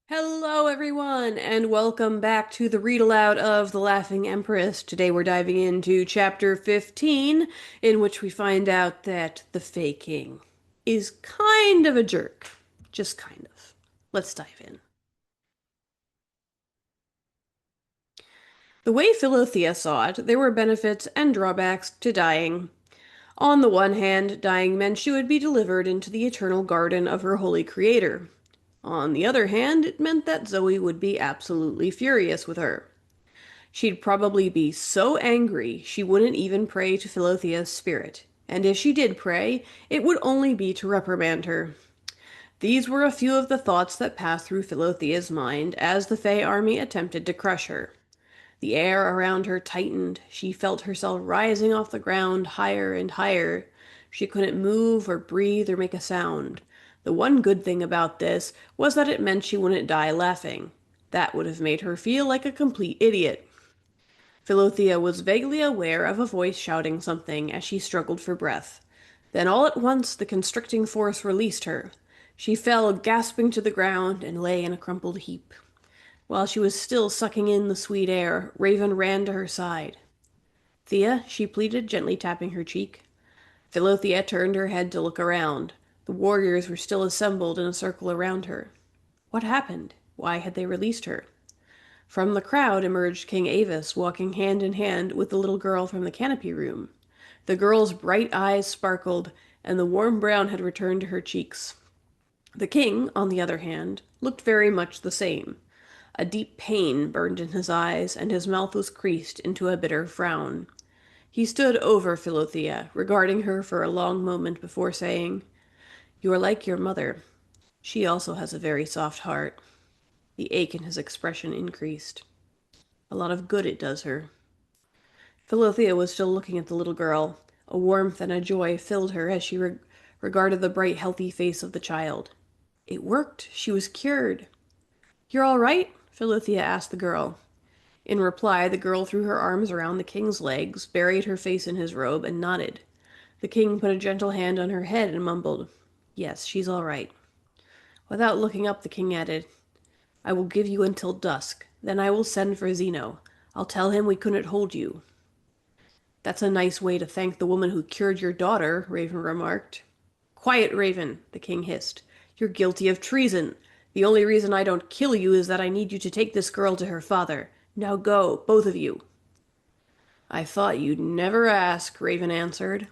Hello, everyone, and welcome back to the read aloud of The Laughing Empress. Today we're diving into chapter 15, in which we find out that the Fae King is kind of a jerk. Just kind of. Let's dive in. The way Philothea saw it, there were benefits and drawbacks to dying. On the one hand, dying meant she would be delivered into the eternal garden of her holy creator. On the other hand, it meant that Zoe would be absolutely furious with her. She'd probably be so angry she wouldn't even pray to Philothea's spirit, and if she did pray, it would only be to reprimand her. These were a few of the thoughts that passed through Philothea's mind as the Fey army attempted to crush her. The air around her tightened. She felt herself rising off the ground higher and higher. She couldn't move or breathe or make a sound. The one good thing about this was that it meant she wouldn't die laughing. That would have made her feel like a complete idiot. Philothea was vaguely aware of a voice shouting something as she struggled for breath. Then all at once the constricting force released her. She fell gasping to the ground and lay in a crumpled heap. While she was still sucking in the sweet air, Raven ran to her side. "Thea," she pleaded, gently tapping her cheek. Philothea turned her head to look around. The warriors were still assembled in a circle around her. What happened? Why had they released her? From the crowd emerged King Avis, walking hand in hand with the little girl from the canopy room. The girl's bright eyes sparkled, and the warm brown had returned to her cheeks. The king, on the other hand, looked very much the same. A deep pain burned in his eyes, and his mouth was creased into a bitter frown. He stood over Philothea, regarding her for a long moment before saying, "You are like your mother. She also has a very soft heart." The ache in his expression increased. "A lot of good it does her." Philothea was still looking at the little girl. A warmth and a joy filled her as she regarded the bright, healthy face of the child. It worked. She was cured. "You're all right?" Philothea asked the girl. In reply, the girl threw her arms around the king's legs, buried her face in his robe, and nodded. The king put a gentle hand on her head and mumbled, "Yes, she's all right." Without looking up, the king added, "I will give you until dusk. Then I will send for Zeno. I'll tell him we couldn't hold you." "That's a nice way to thank the woman who cured your daughter," Raven remarked. "Quiet, Raven," the king hissed. "You're guilty of treason. The only reason I don't kill you is that I need you to take this girl to her father. Now go, both of you." "I thought you'd never ask," Raven answered.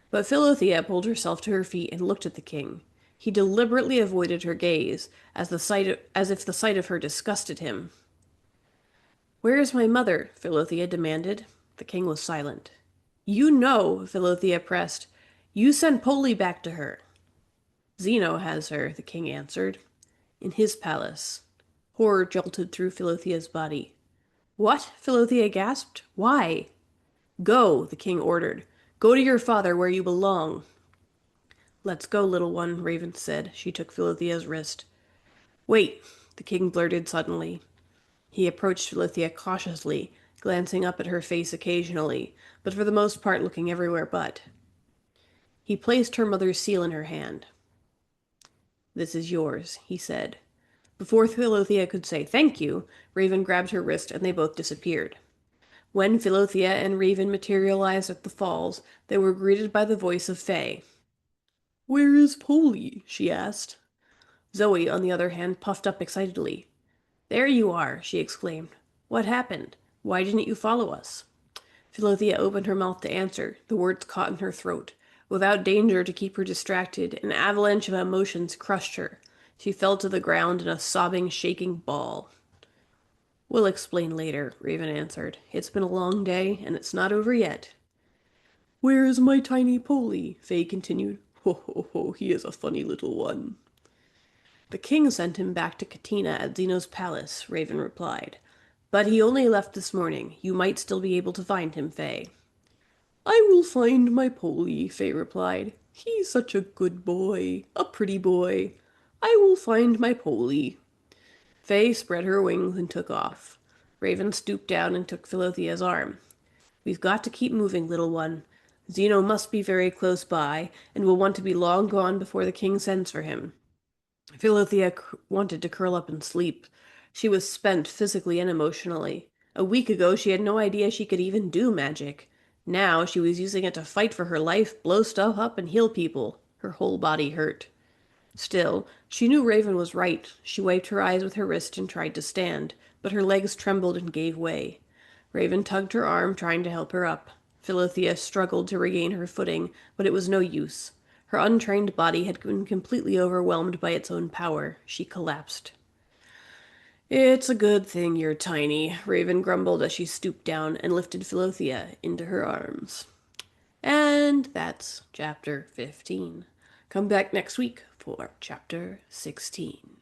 But Philothea pulled herself to her feet and looked at the king. He deliberately avoided her gaze, as if the sight of her disgusted him. "Where is my mother?" Philothea demanded. The king was silent. "You know," Philothea pressed. "You sent Polly back to her." "Zeno has her," the king answered. "In his palace." Horror jolted through Philothea's body. "What?" Philothea gasped. "Why?" "Go," the king ordered. "Go to your father where you belong." "Let's go, little one," Raven said. She took Philothea's wrist. "Wait," the king blurted suddenly. He approached Philothea cautiously, glancing up at her face occasionally, but for the most part looking everywhere but. He placed her mother's seal in her hand. "This is yours," he said. Before Philothea could say thank you, Raven grabbed her wrist and they both disappeared. When Philothea and Raven materialized at the falls, they were greeted by the voice of Faye. "Where is Polly?" she asked. Zoe, on the other hand, puffed up excitedly. "There you are!" she exclaimed. "What happened? Why didn't you follow us?" Philothea opened her mouth to answer. The words caught in her throat. Without danger to keep her distracted, an avalanche of emotions crushed her. She fell to the ground in a sobbing, shaking ball. "We'll explain later," Raven answered. "It's been a long day, and it's not over yet." "Where is my tiny Polly?" Faye continued. "Ho ho ho, he is a funny little one." "The king sent him back to Katina at Zeno's palace," Raven replied. "But he only left this morning. You might still be able to find him, Faye." "I will find my Polly," Faye replied. "He's such a good boy, a pretty boy. I will find my Polly." Faye spread her wings and took off. Raven stooped down and took Philothea's arm. "We've got to keep moving, little one. Zeno must be very close by, and will want to be long gone before the king sends for him." Philothea wanted to curl up and sleep. She was spent physically and emotionally. A week ago, she had no idea she could even do magic. Now, she was using it to fight for her life, blow stuff up, and heal people. Her whole body hurt. Still, she knew Raven was right. She wiped her eyes with her wrist and tried to stand, but her legs trembled and gave way. Raven tugged her arm, trying to help her up. Philothea struggled to regain her footing, but it was no use. Her untrained body had been completely overwhelmed by its own power. She collapsed. It's a good thing you're tiny, Raven grumbled as she stooped down and lifted Philothea into her arms. And that's chapter 15. Come back next week for chapter 16.